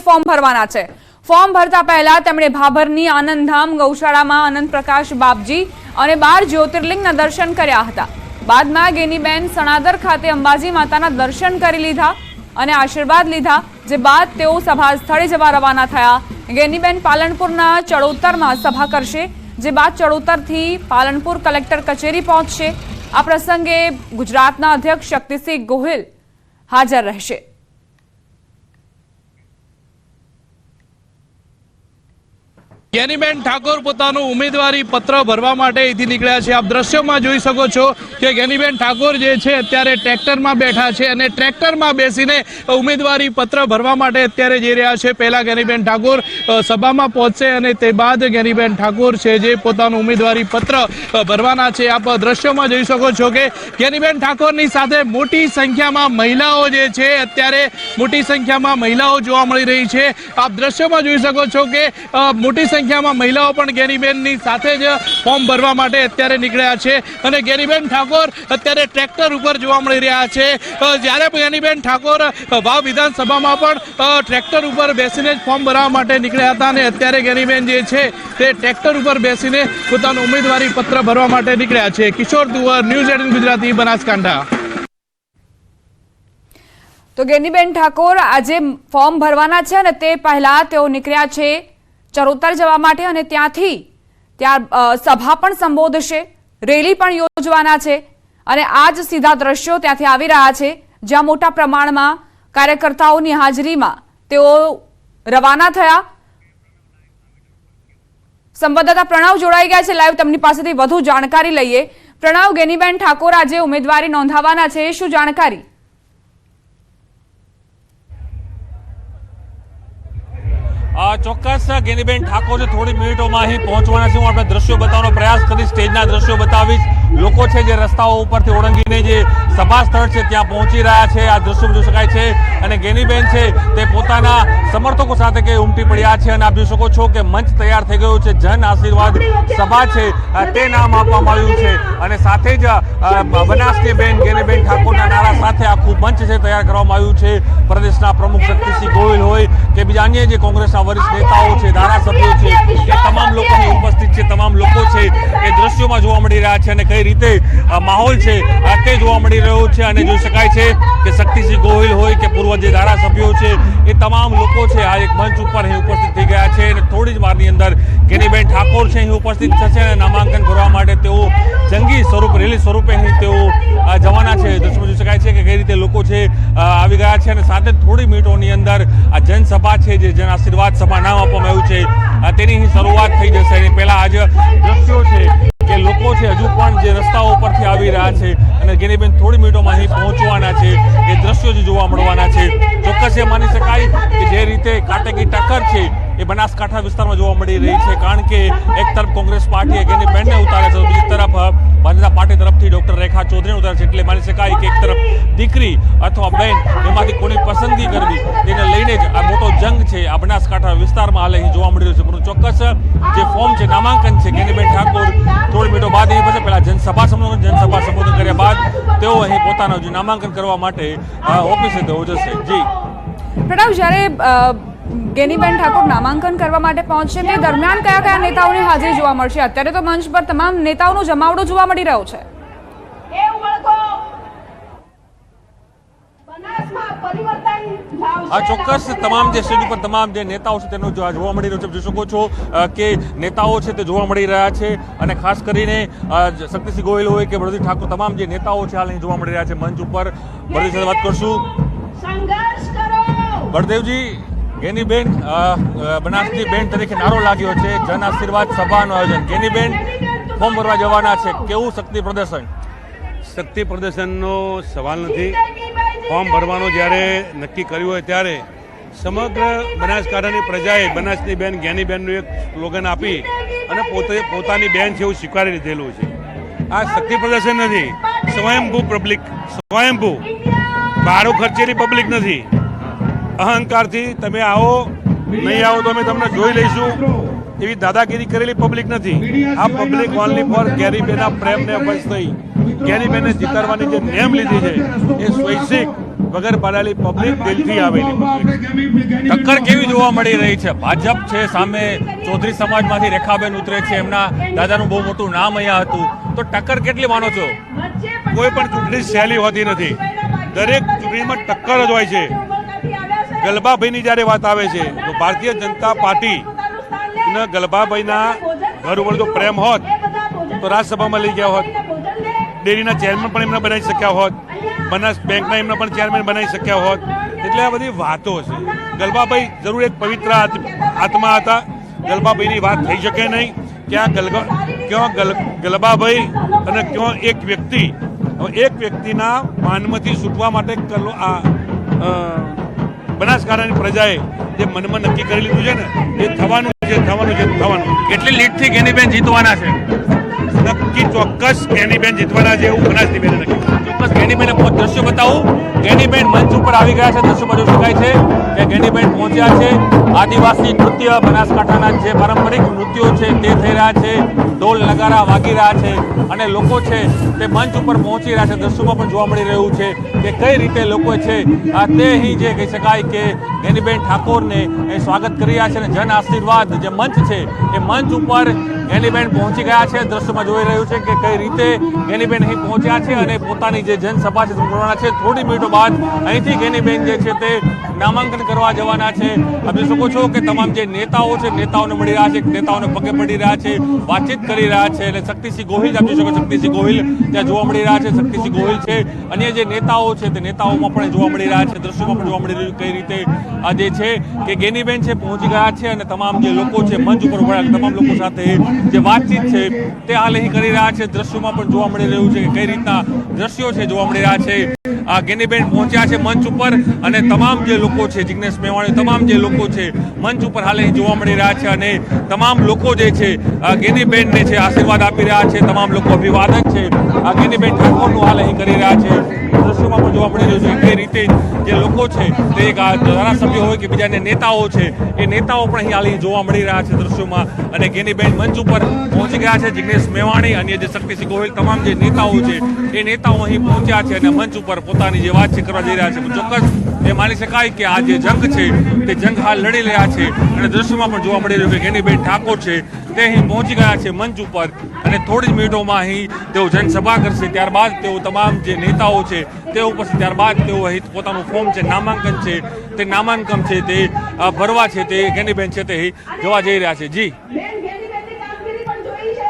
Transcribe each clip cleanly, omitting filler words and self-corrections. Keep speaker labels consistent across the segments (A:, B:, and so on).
A: Form ભરવાના છે। Form ભરતા પહેલા તેમણે ભાભરની આનંદધામ ગૌશાળામાં અનંત પ્રકાશ બાપજી અને 12 જ્યોતિર્લિંગના દર્શન કર્યા હતા। બાદમાં ગેનીબેન સણાદર ખાતે અંબાજી માતાના દર્શન કરી લીધા અને આશીર્વાદ લીધા, જે બાદ તેઓ સભા સ્થળે જવા રવાના થયા। ગેનીબેન પાલનપુરના ચડોતરમાં સભા કરશે, જે બાદ ચડોતરથી પાલનપુર કલેક્ટર કચેરી પહોંચશે। આ પ્રસંગે ગુજરાતના અધ્યક્ષ શક્તિસિંહ ગોહિલ હાજર રહેશે।
B: ગેનીબેન ઠાકોર પોતાનું ઉમેદવારી પત્ર ભરવા માટે અહીંથી નીકળ્યા છે। આપ દ્રશ્યોમાં જોઈ શકો છો કે ગેનીબેન ઠાકોર જે છે અત્યારે ટ્રેક્ટરમાં બેઠા છે અને ટ્રેક્ટરમાં બેસીને ઉમેદવારી પત્ર ભરવા માટે અત્યારે જઈ રહ્યા છે। પહેલા ગેનીબેન ઠાકોર સભામાં પહોંચશે અને તે બાદ ગેનીબેન ઠાકોર છે જે પોતાનું ઉમેદવારી પત્ર ભરવાના છે। આપ દ્રશ્યોમાં જોઈ શકો છો કે ગેનીબેન ઠાકોરની સાથે મોટી સંખ્યામાં મહિલાઓ જે છે અત્યારે મોટી સંખ્યામાં મહિલાઓ જોવા મળી રહી છે। આપ દ્રશ્યોમાં જોઈ શકો છો કે મોટી સંખ્યામાં મહિલાઓ પણ ગેનીબેનની સાથે જ ફોર્મ ભરવા માટે અત્યારે નીકળ્યા છે અને ગેનીબેન ઠાકોર અત્યારે ટ્રેક્ટર ઉપર જોવા મળી રહ્યા છે। જ્યારે ગેનીબેન ઠાકોર વાવ વિધાનસભામાં પણ ટ્રેક્ટર ઉપર બેસીને જ ફોર્મ ભરવા માટે નીકળ્યા હતા અને અત્યારે ગેનીબેન જે છે તે ટ્રેક્ટર ઉપર બેસીને પોતાનું ઉમેદવારી પત્ર ભરવા માટે નીકળ્યા છે। કિશોર દુવર, ન્યૂઝ 18 ગુજરાતી, બનાસકાંઠા।
A: તો ગેનીબેન ઠાકોર આજે ફોર્મ ભરવાના છે અને તે પહેલા તેઓ નીકળ્યા છે ચરોતર જવા માટે અને ત્યાંથી સભા પણ સંબોધશે, રેલી પણ યોજવાના છે અને આજ સીધા દ્રશ્યો ત્યાંથી આવી રહ્યા છે, જ્યાં મોટા પ્રમાણમાં કાર્યકર્તાઓની હાજરીમાં તેઓ રવાના થયા। સંવાદદાતા પ્રણવ જોડાઈ ગયા છે લાઈવ, તેમની પાસેથી વધુ જાણકારી લઈએ। પ્રણવ, ગેનીબેન ઠાકોર આજે ઉમેદવારી નોંધાવવાના છે, શું જાણકારી?
C: ચોક્કસ ગેનીબેન ઠાકોર થોડી મિનિટોમાં અહીં પહોંચવાના છે। હું આપણે દ્રશ્યો બતાવવાનો પ્રયાસ કરીશ, સ્ટેજના દ્રશ્યો બતાવીશ। લોકો છે જે રસ્તાઓ ઉપરથી ઓળંગીને જે સભા સ્થળ છે ત્યાં પહોંચી રહ્યા છે, આ દ્રશ્યો જોઈ શકાય છે। અને ગેનીબેન છે તે પોતાના સમર્થકો સાથે કે ઉમટી પડ્યા છે અને આપ જોઈ શકો છો કે મંચ તૈયાર થઈ ગયો છે। જન આશીર્વાદ સભા છે તે નામ આપવામાં આવ્યું છે અને સાથે જ બનાસની બેન ગેનીબેન ઠાકોરના નારા સાથે આખું મંચ છે તૈયાર કરવામાં આવ્યું છે। પ્રદેશના પ્રમુખ શક્તિસિંહ ગોહિલ હોય કે બીજા અન્ય જે કોંગ્રેસના વરિષ્ઠ નેતાઓ છે, ધારાસભ્યો છે, એ તમામ લોકો ઉપસ્થિત છે, તમામ લોકો છે એ દ્રશ્યોમાં જોવા મળી રહ્યા છે અને કઈ રીતે માહોલ છે તે જોવા મળી રહ્યો છે। અને જોઈ શકાય છે કે શક્તિસિંહ ગોહિલ હોય કે પૂર્વ જે ધારાસભ્યો છે એ તમામ લોકો છે આ એક મંચ ઉપર અહીં ઉપસ્થિત થઈ ગયા છે અને થોડી જ વારની અંદર ગેનીબેન ઠાકોર છે અહીં ઉપસ્થિત થશે અને નામાંકન કરવા માટે તેઓ જંગી સ્વરૂપ રેલી સ્વરૂપે અહીં તેઓ જવાના છે। દ્રશ્યોમાં જોઈ શકાય છે કે કઈ રીતે લોકો છે આવી ગયા છે અને સાથે થોડી મિનિટોની અંદર આ જનસભા છે જે જન આશીર્વાદ સભા નામ આપવામાં આવ્યું છે તેની શરૂઆત થઈ જશે। એની પહેલા આજ દ્રશ્યો છે કે લોકો છે હજુ પણ જે રસ્તાઓ ઉપરથી આવી રહ્યા છે અને ગેનીબેન થોડી મિનિટોમાં અહીં પહોંચવાના છે, એ દ્રશ્યો જે જોવા મળવાના છે। ચોક્કસ એ માની શકાય કે જે રીતે કાટેકી ટક્કર છે એ બનાસકાંઠા વિસ્તારમાં જોવા મળી રહી છે, કારણ કે એક તરફ કોંગ્રેસ પાર્ટીએ ગેનીબેનને ઉતારે છે, બીજી તરફ ભારતીય પાર્ટી તરફથી ડોક્ટર રેખા ચૌધરીને ઉતારે છે। એટલે માની શકાય કે એક તરફ દીકરી અથવા બેન એમાંથી કોની પસંદગી કરવી તેને લઈને જ આ મોટો જંગ છે આ બનાસકાંઠા વિસ્તારમાં હાલ અહીં જોવા મળી રહ્યો છે। પરંતુ ચોક્કસ જે ફોર્મ છે, નામાંકન છે, ગેનીબેન ઠાકોર થોડી મિનિટો બાદ અહીં પછી પહેલા જનસભા સંબોધન કર્યા બાદ તેઓ અહીં પોતાનું જે નામાંકન કરવા માટે ઓફિસે તેઓ જશે। જી
A: પ્રણવ, જ્યારે ગેનીબેન ઠાકોર નામાંકન કરવા માટે પહોંચશે તે દરમિયાન કયા કયા નેતાઓની હાજરી જોવા મળશે? અત્યારે તો મંચ પર તમામ નેતાઓનો જમાવડો જોવા મળી રહ્યો છે।
C: ચોક્કસ તમામ જે સ્ટેજ ઉપર તમામ જે નેતાઓ છે તેનો જોવા મળી રહ્યો છે। જોઈ શકો છો કે નેતાઓ છે તે જોવા મળી રહ્યા છે અને ખાસ કરીને શક્તિસિંહ ગોહિલ હોય કે બળદેવ ઠાકોર, તમામ જે નેતાઓ છે હાલ અહીં જોવા મળી રહ્યા છે મંચ ઉપર। બળદેવ સાથે વાત કરશું। બળદેવજી, ગેનીબેન બનાસની બેન તરીકે નારો લાગ્યો છે, જન આશીર્વાદ સભાનું આયોજન, ગેનીબેન ફોર્મ ભરવા જવાના છે, કેવું શક્તિ પ્રદર્શન?
D: શક્તિ પ્રદર્શનનો સવાલ નથી। ફોર્મ ભરવાનો જ્યારે નક્કી કર્યું હોય ત્યારે સમગ્ર બનાસકાંઠાની પ્રજાએ બનાસની બેન ગેનીબેનનું એક સ્લોગન આપી અને પોતાની બેન છે એવું સ્વીકારી લીધેલું છે। આ શક્તિ પ્રદર્શન નથી, સ્વયંભૂ પબ્લિક, સ્વયંભૂ ભાડું ખર્ચેલી પબ્લિક નથી। અહંકારથી તમે આવો નહીં આવો તો અમે તમને જોઈ લઈશું એવી દાદાગીરી કરેલી પબ્લિક નથી। આ પબ્લિક ઓનલી ફોર ગેનીબેનના પ્રેમને વશ થઈ ગેનીબેનને જીતાડવાની જે નેમ લીધી છે એ સ્વૈચ્છિક વગર પાડેલી પબ્લિક, દિલથી આવેલી પબ્લિક.
C: ટક્કર કેવી જોવા મળી રહી છે? ભાજપ છે સામે, ચૌધરી સમાજમાંથી રેખાબેન ઉતરે છે, એમના દાદાનું બહુ મોટું નામ અહીંયા હતું, તો ટક્કર કેટલી માનો છો?
D: કોઈ પણ ચૂંટણી સહેલી હોતી નથી. દરેક ચૂંટણીમાં ટક્કર જ હોય છે. ગલબાભાઈની જ્યારે વાત આવે છે તો ભારતીય જનતા પાર્ટી ગલબાભાઈના ઘર ઉપર જો પ્રેમ હોત તો રાજ્યસભામાં લઈ ગયા હોત, ડેરીના ચેરમેન પણ એમને બનાવી શક્યા હોત, બનાસ બેંકના એમને પણ ચેરમેન બનાવી શક્યા હોત. એટલે આ બધી વાતો છે. ગલબાભાઈ જરૂર એક પવિત્ર આત્મા હતા. ગલબાભાઈની વાત થઈ શકે નહીં. ક્યાં ગલબાભાઈ અને ક્યાં એક વ્યક્તિ. એક વ્યક્તિના માનમાંથી છૂટવા માટે બનાસકાંઠાની પ્રજાએ જે મનમાં નક્કી કરી લીધું છે ને, એ થવાનું થવાનું.
C: કેટલી લીડથી ગેનીબેન જીતવાના છે?
D: નક્કી ચોક્કસ ગેનીબેન જીતવાના છે એવું બનાસની બેને નક્કી.
C: ચોક્કસ ગેનીબેન દ્રશ્યો બતાવું. ગેનીબેન મંચ ઉપર આવી ગયા છે. દ્રશ્યોમાં જોઈ શકાય છે કે ગેનીબેન પહોંચ્યા છે. આદિવાસી નૃત્ય, બનાસકાંઠાના જે પારંપરિક નૃત્યો છે તે થઈ રહ્યા છે, ઢોલ નગારા વાગી રહ્યા છે અને લોકો છે તે મંચ ઉપર પહોંચી રહ્યા છે. દ્રશ્યોમાં પણ જોવા મળી રહ્યું છે કે કઈ રીતે લોકો છે તે અહીં જે કહી શકાય કે ગેનીબેન ઠાકોરને સ્વાગત કરી રહ્યા છે અને જન આશીર્વાદ જે મંચ છે એ મંચ ઉપર ગેનીબેન પહોંચી ગયા છે. દ્રશ્યમાં જોઈ રહ્યું છે કે કઈ રીતે ગેનીબેન અહીં પહોંચ્યા છે અને પોતાની જે જનસભા છે કરવાના છે. થોડી મિનિટો બાદ અહીંથી ગેનીબેન જે છે તે નામાંકન કરવા જવાના છે. આપ જોઈ શકો છો કે તમામ જે નેતાઓ છે નેતાઓને મળી રહ્યા છે, નેતાઓને પગે પડી રહ્યા છે, વાતચીત કરી રહ્યા છે. એટલે શક્તિસિંહ ગોહિલ આપ જોઈ શકો, શક્તિસિંહ ગોહિલ ત્યાં જોવા મળી રહ્યા છે. શક્તિસિંહ ગોહિલ છે. અન્ય જે નેતાઓ છે તે નેતાઓમાં પણ જોવા મળી રહ્યા છે. દ્રશ્યોમાં પણ જોવા મળી રહ્યું કઈ રીતે આ જે છે કે ગેનીબેન છે પહોંચી ગયા છે અને તમામ જે લોકો છે મંચ ઉપર ઉભા તમામ લોકો સાથે જે વાતચીત છે તે હાલ અહીં કરી રહ્યા છે. દ્રશ્યોમાં પણ જોવા મળી રહ્યું છે કે કઈ રીતના દ્રશ્યો છે જોવા મળી રહ્યા છે. આ ગેનીબેન પહોંચ્યા છે મંચ ઉપર અને તમામ જે લોકો છે, જિગ્નેશ મેવાણી, તમામ જે લોકો છે મંચ ઉપર હાલ અહીં જોવા મળી રહ્યા છે અને તમામ લોકો જે છે ગેનીબેનને છે આશીર્વાદ આપી રહ્યા છે. તમામ લોકો અભિવાદન છે આ ગેનીબેન ઠાકોરનું હાલ અહીં કરી રહ્યા છે. દ્રશ્યોમાં પણ જોવા મળી રહ્યું છે કઈ રીતે જે લોકો છે તે ધારાસભ્યો હોય કે બીજા નેતાઓ છે એ નેતાઓ પણ અહીં જોવા મળી રહ્યા છે દ્રશ્યોમાં. અને ગેનીબેન મંચ ઉપર પહોંચી ગયા છે. જિગ્નેશ મેવાણી અને જે શક્તિસિંહ ગોહિલ તમામ જે નેતાઓ છે એ નેતાઓ અહીં પહોંચ્યા છે અને મંચ ઉપર પોતાની જે વાતચીત કરવા જઈ રહ્યા છે. ચોક્કસ એ માની શકાય કે આ જે જંગ છે તે જંગ હાલ લડી રહ્યા છે અને દ્રશ્યોમાં પણ જોવા મળી રહ્યું કે ગેનીબેન ઠાકોર છે તે અહીં પહોંચી ગયા છે મંચ ઉપર અને થોડી જ મિનિટોમાં અહીં તેઓ જનસભા કરશે. ત્યારબાદ તેઓ તમામ જે નેતાઓ છે તે ઉપસ્થિત, ત્યારબાદ તેઓ અહીં પોતાનું ફોર્મ છે, નામાંકન છે તે નામાંકન છે તે ભરવા છે તે ગેનીબેન છે તે જોવા જઈ રહ્યા છે. જી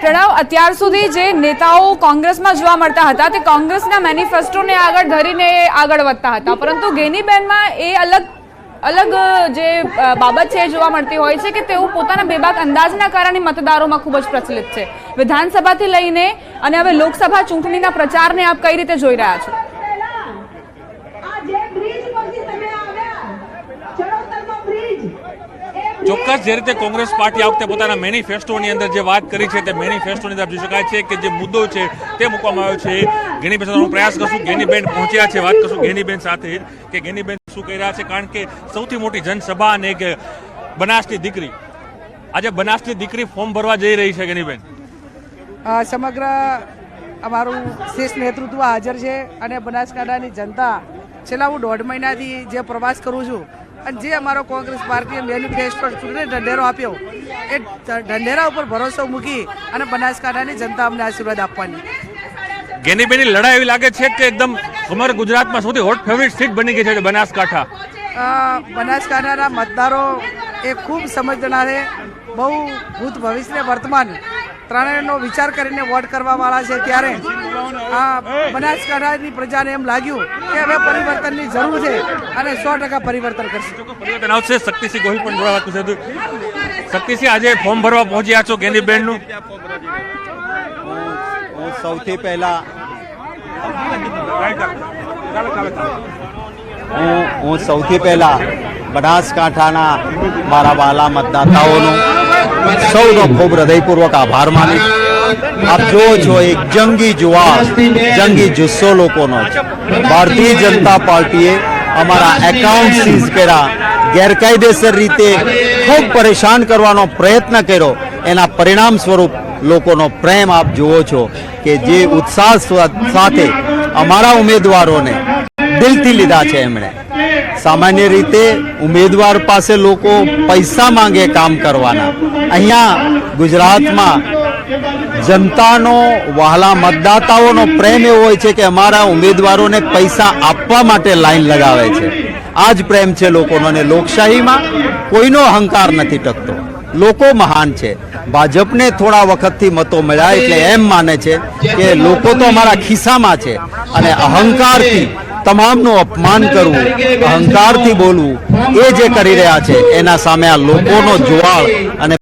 A: પ્રણવ, અત્યાર સુધી જે નેતાઓ કોંગ્રેસમાં જોવા મળતા હતા તે કોંગ્રેસના મેનિફેસ્ટોને આગળ ધરીને આગળ વધતા હતા, પરંતુ ગેનીબેનમાં એ અલગ જે બાબત છે જોવા મળતી હોય છે કે તેઓ પોતાના બેબાક અંદાજના કારણે મતદારોમાં ખૂબ જ પ્રચલિત છે. વિધાનસભાથી લઈને અને હવે લોકસભા ચૂંટણીના પ્રચારને આપ કઈ રીતે જોઈ રહ્યા છો?
C: ચોક્કસ જે રીતે કોંગ્રેસ પાર્ટી આ વખતે પોતાના મેનિફેસ્ટોની અંદર જે વાત કરી છે તે મેનિફેસ્ટોની અંદર જોઈ શકાય છે કે જે મુદ્દો છે તે મૂકવામાં આવ્યો છે. ગેનીબેન સાથેનો પ્રયાસ કરશું. ગેનીબેન પહોંચ્યા છે, વાત કરશું ગેનીબેન સાથે કે ગેનીબેન શું કહી રહ્યા છે, કારણ કે સૌથી મોટી જનસભા અને એક બનાસની દીકરી, આજે બનાસની દીકરી ફોર્મ ભરવા જઈ રહી છે. ગેનીબેન,
E: સમગ્ર અમારું શીર્ષ નેતૃત્વ હાજર છે અને બનાસકાંઠાની જનતા છેલ્લા હું 1.5 મહિનાથી જે પ્રવાસ કરું છું અને જે અમારો કોંગ્રેસ પાર્ટીએ મેનિફેસ્ટો ચૂંટણી ઢંઢેરો આપ્યો એ ઢંઢેરા ઉપર ભરોસો મૂકી અને બનાસકાંઠાની જનતા અમને આશીર્વાદ આપવાની.
C: ગેનીબેનની લડાઈ એવી લાગે છે કે એકદમ સમગ્ર ગુજરાતમાં સૌથી હોટ ફેવરિટ સીટ બની ગઈ છે બનાસકાંઠા.
E: બનાસકાંઠાના મતદારો એ ખૂબ સમજદાર છે, બહુ ભૂત ભવિષ્ય વર્તમાન ત્રણેયનો વિચાર કરીને વોટ કરવા વાળા છે. ત્યારે આ બનાસકાંઠાની પ્રજાને એમ લાગ્યું કે હવે પરિવર્તનની જરૂર છે અને 100% પરિવર્તન કરશે.
C: પરિવર્તન આવશે. શક્તિસિંહ ગોહિલ પણ જોડાવા છે. શક્તિસિંહ, આજે ફોર્મ ભરવા પહોંચ્યા છો ગેનીબેનનું.
F: હું સૌથી પહેલા બનાસકાંઠાના મારા વાલા મતદાતાઓનો સૌનો ખૂબ હૃદયપૂર્વક આભાર માનીશ. આપ જુઓ છો એક જંગી જુવાશ, જંગી જુસ્સો લોકોનો છે. ભારતીય જનતા પાર્ટીએ અમારા એકાઉન્ટ સીઝ કર્યા, ગેરકાયદેસર રીતે ખૂબ પરેશાન કરવાનો પ્રયત્ન કર્યો. એના પરિણામ સ્વરૂપ લોકોનો પ્રેમ આપ જુઓ છો કે જે ઉત્સાહ સાથે અમારા ઉમેદવારોને દિલથી લીધા છે એમણે. સામાન્ય રીતે ઉમેદવાર પાસે લોકો પૈસા માંગે કામ કરવાના. અહીંયા ગુજરાતમાં જનતાનો, વહાલા મતદાતાઓનો પ્રેમ એવો હોય છે કે અમારા ઉમેદવારોને પૈસા આપવા માટે લાઈન લગાવે છે. આ જ પ્રેમ છે લોકોનો. અને લોકશાહીમાં કોઈનો અહંકાર નથી ટકતો. લોકો મહાન છે. ભાજપને થોડા વખતથી મતો મળ્યા એટલે એમ માને છે કે લોકો તો અમારા ખિસ્સામાં છે, અને અહંકારથી તમામનું અપમાન કરવું, અહંકારથી બોલવું, એ જે કરી રહ્યા છે એના સામે આ લોકોનો જુવાળ અને